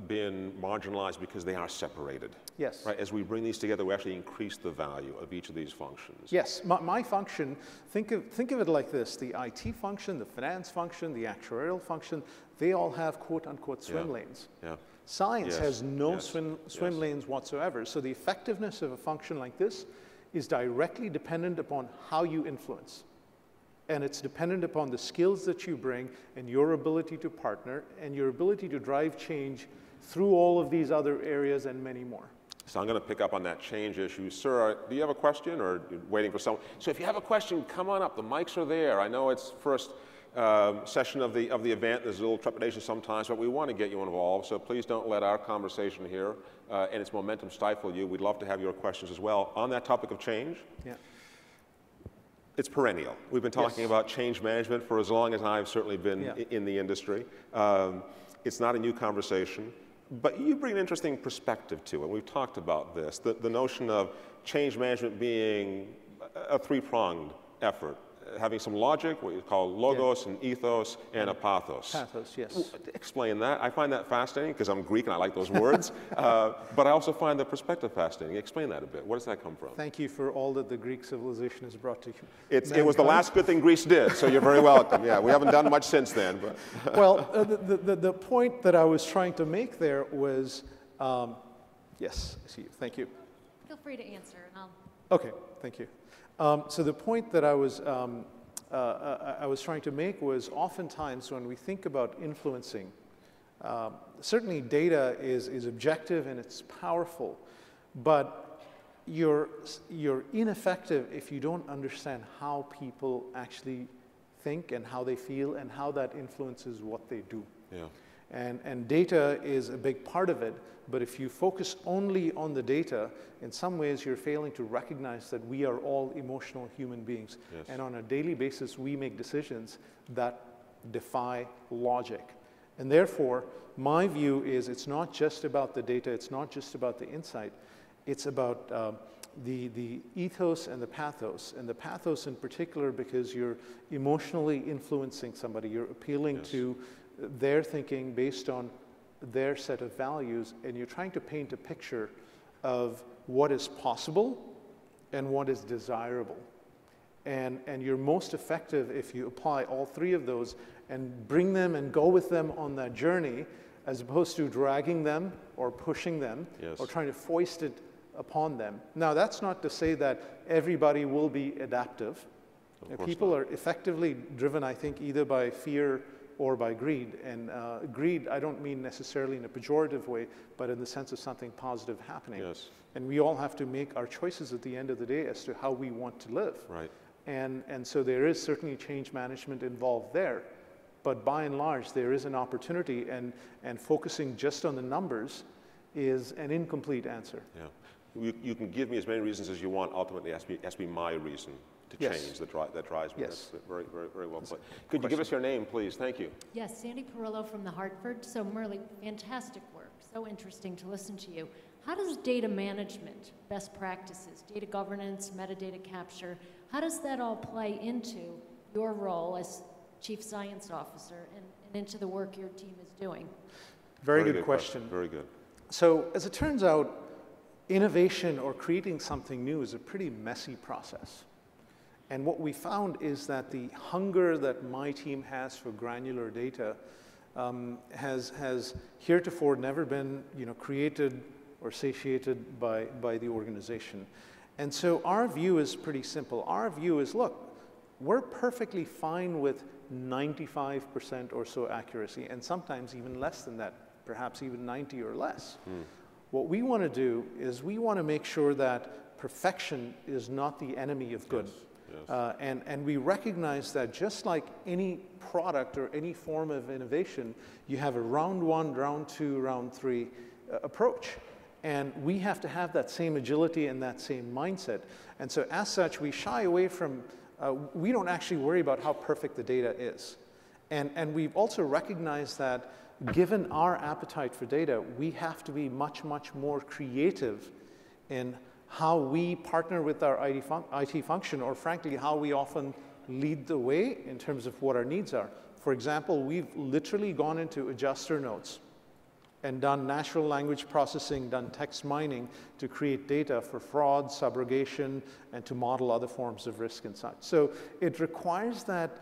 been marginalized because they are separated. Yes. Right? As we bring these together, we actually increase the value of each of these functions. Yes. My function, think of it like this. The IT function, the finance function, the actuarial function, they all have quote-unquote swim lanes. Yeah. Science has no swim lanes whatsoever. So the effectiveness of a function like this is directly dependent upon how you influence. And it's dependent upon the skills that you bring and your ability to partner and your ability to drive change through all of these other areas and many more. So I'm going to pick up on that change issue. Sir, do you have a question, or you're waiting for someone? So if you have a question, come on up. The mics are there. I know it's first session of the event. There's a little trepidation sometimes, but we want to get you involved. So please don't let our conversation here and its momentum stifle you. We'd love to have your questions as well. On that topic of change, it's perennial. We've been talking about change management for as long as I've certainly been in the industry. It's not a new conversation, but you bring an interesting perspective to it. We've talked about this, the notion of change management being a three-pronged effort, having some logic, what you call logos and ethos, and a pathos. Pathos, yes. Explain that. I find that fascinating because I'm Greek and I like those words, but I also find the perspective fascinating. Explain that a bit. Where does that come from? Thank you for all that the Greek civilization has brought to you. It was the last good thing Greece did, so you're very welcome. Yeah, we haven't done much since then. But well, the point that I was trying to make there was, yes, I see you. Thank you. Feel free to answer, and I'll. Okay, thank you. So the point that I was trying to make was, oftentimes when we think about influencing, certainly data is objective and it's powerful, but you're ineffective if you don't understand how people actually think and how they feel and how that influences what they do. Yeah. And data is a big part of it, but if you focus only on the data, in some ways you're failing to recognize that we are all emotional human beings. Yes. And on a daily basis, we make decisions that defy logic. And therefore, my view is it's not just about the data, it's not just about the insight, it's about the ethos and the pathos. And the pathos in particular because you're emotionally influencing somebody, you're appealing to their thinking based on their set of values, and you're trying to paint a picture of what is possible and what is desirable. And you're most effective if you apply all three of those and bring them and go with them on that journey, as opposed to dragging them or pushing them or trying to foist it upon them. Now, that's not to say that everybody will be adaptive. People are effectively driven, I think, either by fear or by greed. And greed, I don't mean necessarily in a pejorative way, but in the sense of something positive happening. Yes. And we all have to make our choices at the end of the day as to how we want to live. Right. And so there is certainly change management involved there. But by and large, there is an opportunity, and focusing just on the numbers is an incomplete answer. Yeah. You can give me as many reasons as you want. Ultimately, it has to be my reason to change that drives me. Yes. That's very, very, very well put. Could you give us your name, please? Thank you. Yes, Sandy Perillo from the Hartford. So Murli, fantastic work. So interesting to listen to you. How does data management, best practices, data governance, metadata capture, how does that all play into your role as Chief Science Officer and into the work your team is doing? Very good question. Very good. So as it turns out, innovation or creating something new is a pretty messy process. And what we found is that the hunger that my team has for granular data has heretofore never been created or satiated by the organization. And so our view is pretty simple. Our view is, look, we're perfectly fine with 95% or so accuracy, and sometimes even less than that, perhaps even 90 or less. What we want to do is we want to make sure that perfection is not the enemy of good. Yes. And we recognize that just like any product or any form of innovation, you have a round one, round two, round three approach. And we have to have that same agility and that same mindset. And so as such, we shy away from, we don't actually worry about how perfect the data is. And we've also recognized that given our appetite for data, we have to be much, much more creative in how we partner with our IT function, or frankly, how we often lead the way in terms of what our needs are. For example, we've literally gone into adjuster nodes and done natural language processing, done text mining to create data for fraud, subrogation, and to model other forms of risk and such. So it requires that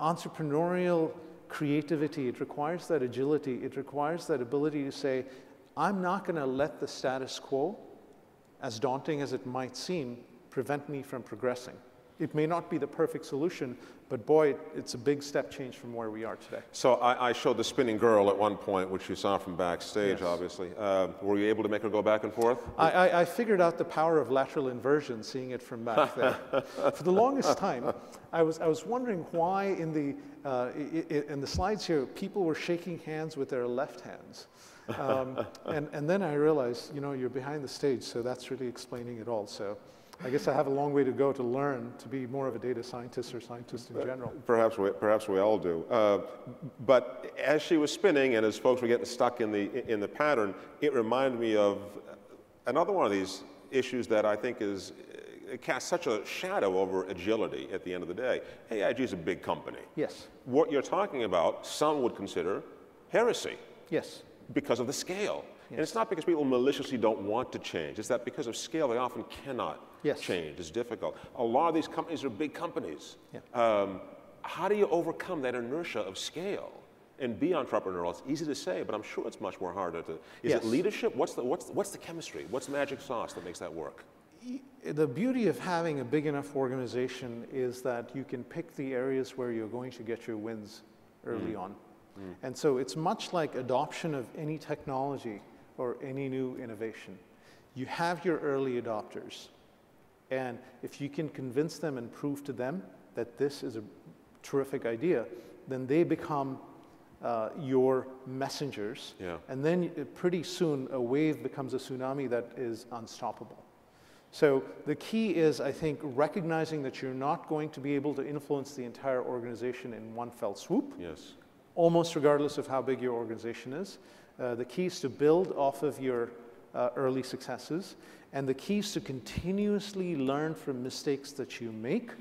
entrepreneurial creativity, it requires that agility, it requires that ability to say, I'm not going to let the status quo, as daunting as it might seem, prevent me from progressing. It may not be the perfect solution, but boy, it's a big step change from where we are today. So I showed the spinning girl at one point, which you saw from backstage, Yes. Obviously. Were you able to make her go back and forth? I figured out the power of lateral inversion, seeing it from back there. For the longest time, I was wondering why in the slides here, people were shaking hands with their left hands. And then I realized, you're behind the stage, so that's really explaining it all. So I guess I have a long way to go to learn to be more of a data scientist or scientist in general. Perhaps we all do. But as she was spinning and as folks were getting stuck in the pattern, it reminded me of another one of these issues that I think it casts such a shadow over agility at the end of the day. AIG is a big company. Yes. What you're talking about, some would consider heresy. Yes. Because of the scale. Yes. And it's not because people maliciously don't want to change. It's that because of scale, they often cannot Yes. change. It's difficult. A lot of these companies are big companies. Yeah. How do you overcome that inertia of scale and be entrepreneurial? It's easy to say, but I'm sure it's much more harder to. Is Yes. it leadership? What's the chemistry? What's the magic sauce that makes that work? The beauty of having a big enough organization is that you can pick the areas where you're going to get your wins early on. And so it's much like adoption of any technology or any new innovation. You have your early adopters, and if you can convince them and prove to them that this is a terrific idea, then they become your messengers. Yeah. And then pretty soon a wave becomes a tsunami that is unstoppable. So the key is, I think, recognizing that you're not going to be able to influence the entire organization in one fell swoop. Yes. Almost regardless of how big your organization is. The key is to build off of your early successes, and the key is to continuously learn from mistakes that you make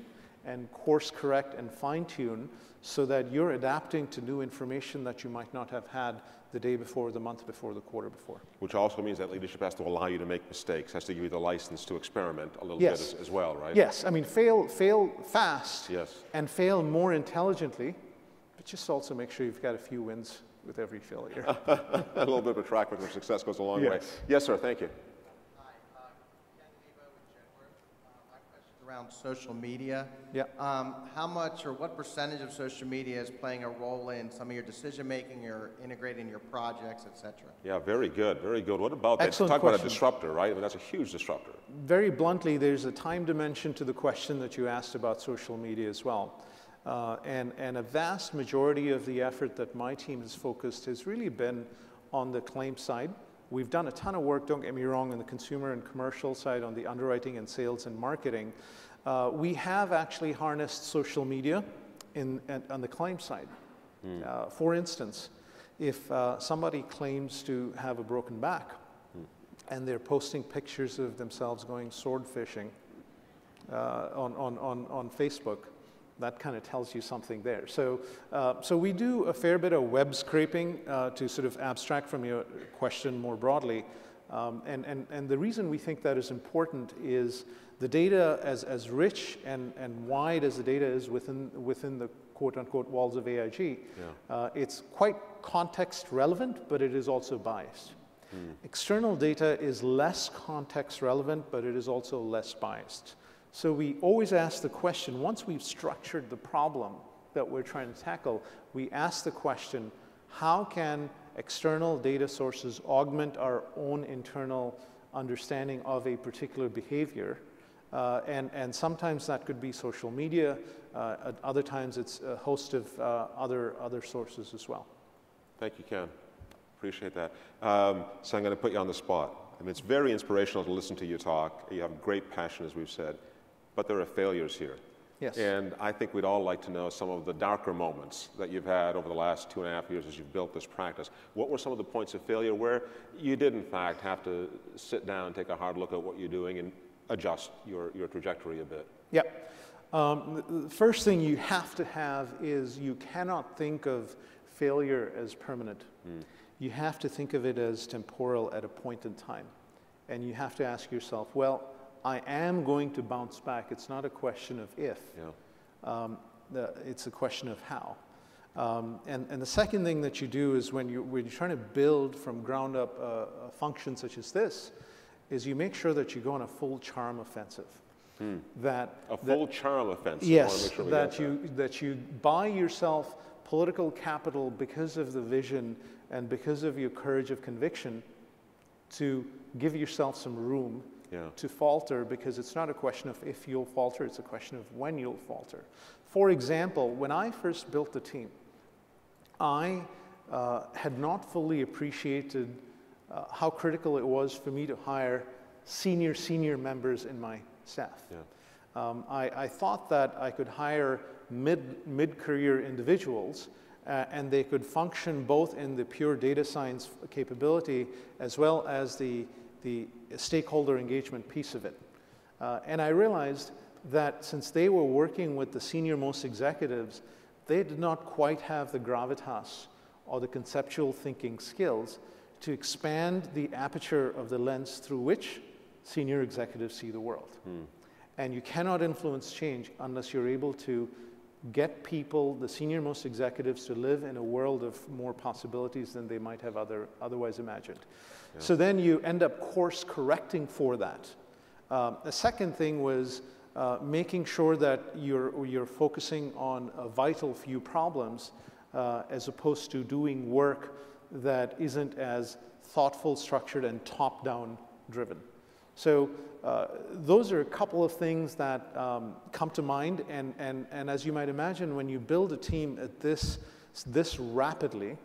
and course correct and fine tune so that you're adapting to new information that you might not have had the day before, the month before, the quarter before. Which also means that leadership has to allow you to make mistakes, has to give you the license to experiment a little Yes. bit as well, right? Yes, I mean, fail fast Yes. and fail more intelligently, but just also make sure you've got a few wins with every failure. A little bit of a track record of success goes a long way. Yes. Yes, sir. Thank you. Hi, Ken Lebo with Genworth. My question's around around social media. Yeah. How much or what percentage of social media is playing a role in some of your decision making or integrating your projects, et cetera? Yeah, very good, very good. What about that? Excellent Talk about a question. disruptor, right? I mean, that's a huge disruptor. Very bluntly, there's a time dimension to the question that you asked about social media as well. And a vast majority of the effort that my team has focused has really been on the claim side. We've done a ton of work, don't get me wrong, on the consumer and commercial side, on the underwriting and sales and marketing. We have actually harnessed social media on the claim side. For instance, if somebody claims to have a broken back and they're posting pictures of themselves going sword fishing on Facebook, that kind of tells you something there. So we do a fair bit of web scraping to sort of abstract from your question more broadly. And the reason we think that is important is the data, as rich and wide as the data is within the quote-unquote walls of AIG, it's quite context relevant, but it is also biased. External data is less context relevant, but it is also less biased. So we always ask the question, once we've structured the problem that we're trying to tackle, we ask the question, how can external data sources augment our own internal understanding of a particular behavior? And sometimes that could be social media, at other times it's a host of other sources as well. Thank you, Ken. Appreciate that. So I'm going to put you on the spot. I mean, it's very inspirational to listen to you talk. You have great passion, as we've said. But there are failures here. Yes. And I think we'd all like to know some of the darker moments that you've had over the last 2.5 years as you've built this practice. What were some of the points of failure where you did, in fact, have to sit down and take a hard look at what you're doing and adjust your trajectory a bit? Yeah. The first thing you have to have is you cannot think of failure as permanent. You have to think of it as temporal at a point in time. And you have to ask yourself, well, I am going to bounce back. It's not a question of if. It's a question of how. And the second thing that you do is when you're trying to build from ground up a function such as this, is you make sure that you go on a full charm offensive. Full charm offensive. Yes, I wanna make sure that you buy yourself political capital because of the vision and because of your courage of conviction to give yourself some room to falter, because it's not a question of if you'll falter, it's a question of when you'll falter. For example, when I first built the team, I had not fully appreciated how critical it was for me to hire senior members in my staff. I thought that I could hire mid-career individuals and they could function both in the pure data science capability as well as the stakeholder engagement piece of it. And I realized that since they were working with the senior-most executives, they did not quite have the gravitas or the conceptual thinking skills to expand the aperture of the lens through which senior executives see the world. And you cannot influence change unless you're able to get people, the senior-most executives, to live in a world of more possibilities than they might have otherwise imagined. So then you end up course correcting for that. The second thing was making sure that you're focusing on a vital few problems as opposed to doing work that isn't as thoughtful, structured, and top-down driven. So those are a couple of things that come to mind, and as you might imagine, when you build a team at this rapidly,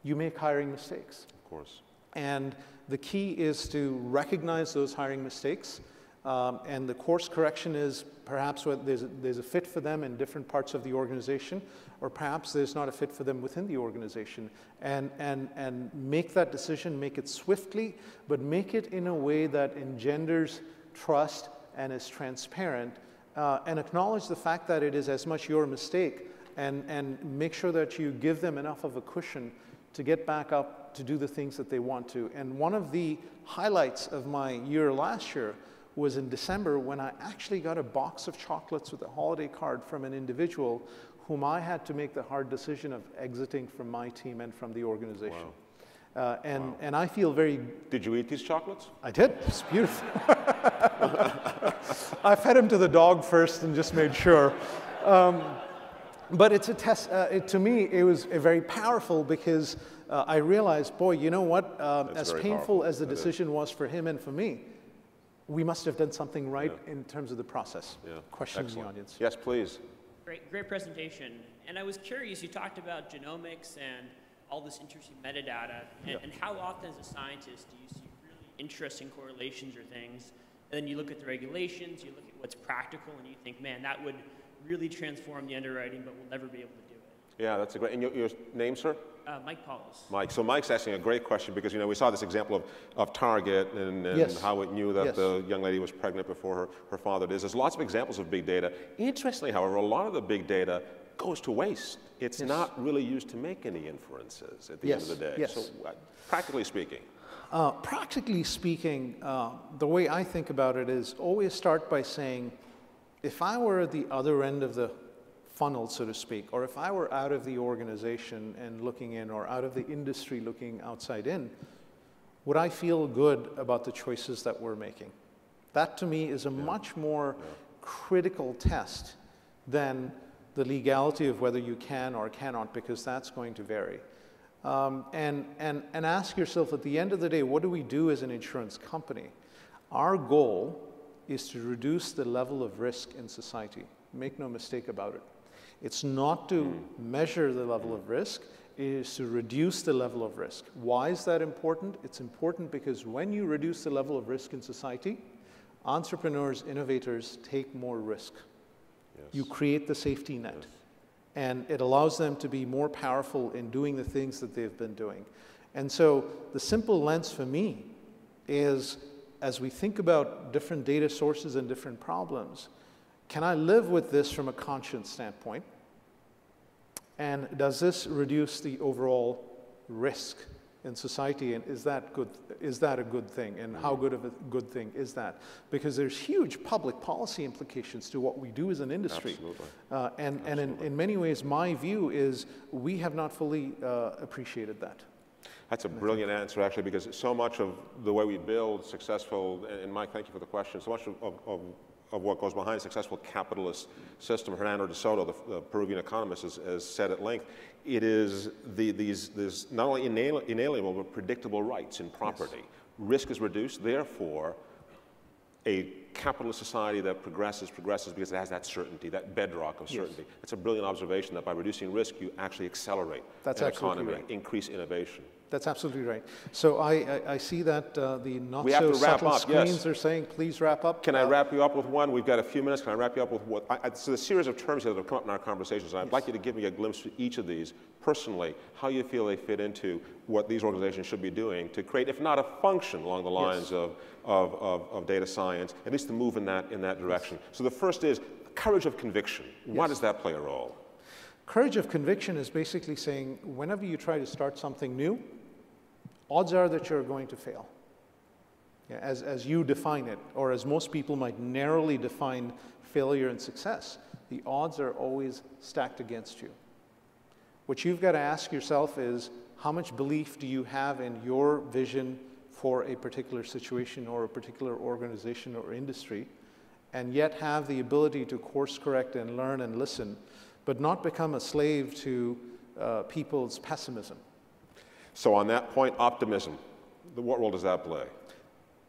you make hiring mistakes. Of course. And the key is to recognize those hiring mistakes, and the course correction is perhaps there's a fit for them in different parts of the organization, or perhaps there's not a fit for them within the organization. And make that decision, make it swiftly, but make it in a way that engenders trust and is transparent, and acknowledge the fact that it is as much your mistake, and make sure that you give them enough of a cushion to get back up to do the things that they want to. And one of the highlights of my year last year was in December when I actually got a box of chocolates with a holiday card from an individual whom I had to make the hard decision of exiting from my team and from the organization. Wow. And I feel very... Did you eat these chocolates? I did. It's beautiful. I fed him to the dog first and just made sure. But it's a test. To me, it was very powerful because I realized, boy, you know what? As painful as the decision was for him and for me, we must have done something right in terms of the process. Questions in the audience? Yes, please. Great presentation. And I was curious, you talked about genomics and all this interesting metadata, and how often as a scientist do you see really interesting correlations or things, and then you look at the regulations, you look at what's practical, and you think, man, that would really transform the underwriting, but we'll never be able to do it. Yeah, that's a great, and your name, sir? Mike Paulus. Mike. So Mike's asking a great question because, we saw this example of Target and Yes. how it knew that Yes. the young lady was pregnant before her father did. There's lots of examples of big data. Interestingly, however, a lot of the big data goes to waste. It's not really used to make any inferences at the end of the day. Yes. So practically speaking. Practically speaking, the way I think about it is always start by saying, if I were at the other end of the funnel, so to speak, or if I were out of the organization and looking in, or out of the industry looking outside in, would I feel good about the choices that we're making? That to me is a much more critical test than the legality of whether you can or cannot, because that's going to vary. And ask yourself at the end of the day, what do we do as an insurance company? Our goal is to reduce the level of risk in society. Make no mistake about it. It's not to measure the level of risk, it is to reduce the level of risk. Why is that important? It's important because when you reduce the level of risk in society, entrepreneurs, innovators take more risk. Yes. You create the safety net. Yes. And it allows them to be more powerful in doing the things that they've been doing. And so the simple lens for me is, as we think about different data sources and different problems, can I live with this from a conscience standpoint? And does this reduce the overall risk in society? And is that good? Is that a good thing? And how good of a good thing is that? Because there's huge public policy implications to what we do as an industry. Absolutely. And in many ways, my view is we have not fully appreciated that. That's a brilliant answer, actually, because so much of the way we build successful, and Mike, thank you for the question, so much of what goes behind a successful capitalist system, Hernando de Soto, the Peruvian economist, has said at length, it is these not only inalienable but predictable rights in property. Yes. Risk is reduced, therefore, a capitalist society that progresses because it has that certainty, that bedrock of certainty. Yes. It's a brilliant observation that by reducing risk, you actually accelerate an economy, increase innovation. That's absolutely right. So I see that the not-so-subtle screens are saying, please wrap up. Can I wrap you up with one? We've got a few minutes. Can I wrap you up with what? So the series of terms here that have come up in our conversations, and I'd like you to give me a glimpse of each of these personally, how you feel they fit into what these organizations should be doing to create, if not a function along the lines of data science, at least to move in that direction. So the first is courage of conviction. Why does that play a role? Courage of conviction is basically saying whenever you try to start something new, odds are that you're going to fail. As you define it, or as most people might narrowly define failure and success, the odds are always stacked against you. What you've got to ask yourself is, how much belief do you have in your vision for a particular situation or a particular organization or industry, and yet have the ability to course correct and learn and listen, but not become a slave to people's pessimism. So on that point, optimism, what role does that play?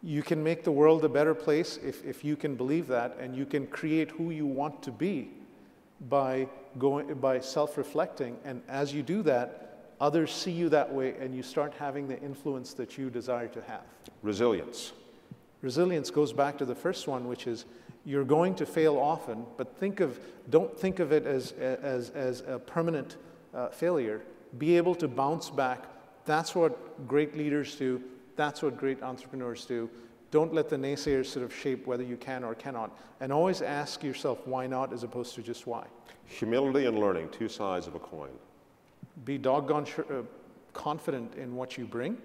You can make the world a better place if you can believe that, and you can create who you want to be by self-reflecting, and as you do that, others see you that way, and you start having the influence that you desire to have. Resilience. Resilience goes back to the first one, which is you're going to fail often, but don't think of it as a permanent failure. Be able to bounce back. That's what great leaders do. That's what great entrepreneurs do. Don't let the naysayers sort of shape whether you can or cannot. And always ask yourself why not as opposed to just why. Humility and learning, two sides of a coin. Be doggone confident in what you bring,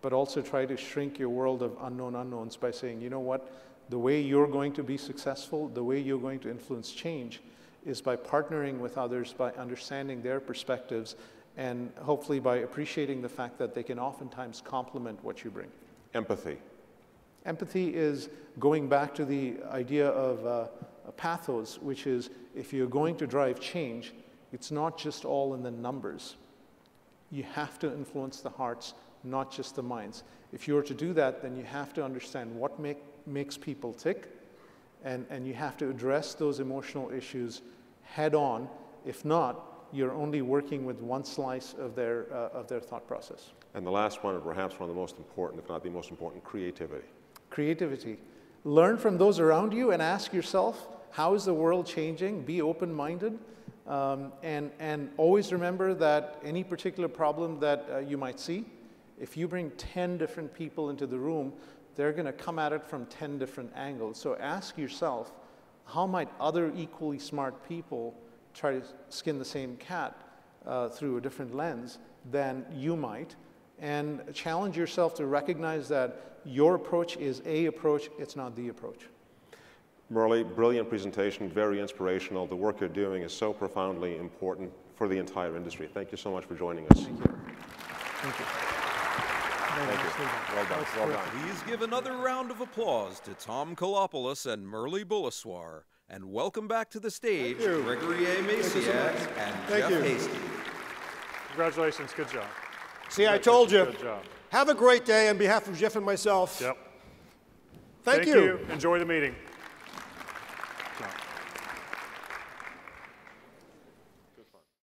but also try to shrink your world of unknown unknowns by saying, you know what, the way you're going to be successful, the way you're going to influence change is by partnering with others, by understanding their perspectives, and hopefully by appreciating the fact that they can oftentimes complement what you bring. Empathy. Empathy is going back to the idea of pathos, which is if you're going to drive change, it's not just all in the numbers. You have to influence the hearts, not just the minds. If you are to do that, then you have to understand what makes people tick, and you have to address those emotional issues head on. If not, you're only working with one slice of their thought process. And the last one, and perhaps one of the most important, if not the most important, creativity. Creativity. Learn from those around you and ask yourself, how is the world changing? Be open-minded. And always remember that any particular problem that you might see, if you bring 10 different people into the room, they're going to come at it from 10 different angles. So ask yourself, how might other equally smart people try to skin the same cat through a different lens than you might? And challenge yourself to recognize that your approach is a approach, it's not the approach. Murli, brilliant presentation, very inspirational. The work you're doing is so profoundly important for the entire industry. Thank you so much for joining us. Thank you. Thank you. Thank you. Well done. Well done. Please give another round of applause to Tom Kalopoulos and Murli Buluswar. And welcome back to the stage, Gregory A. Macias and Jeff Hasty. Congratulations. Good job. See, I told you. Good job. Have a great day on behalf of Jeff and myself. Yep. Thank you. Enjoy the meeting.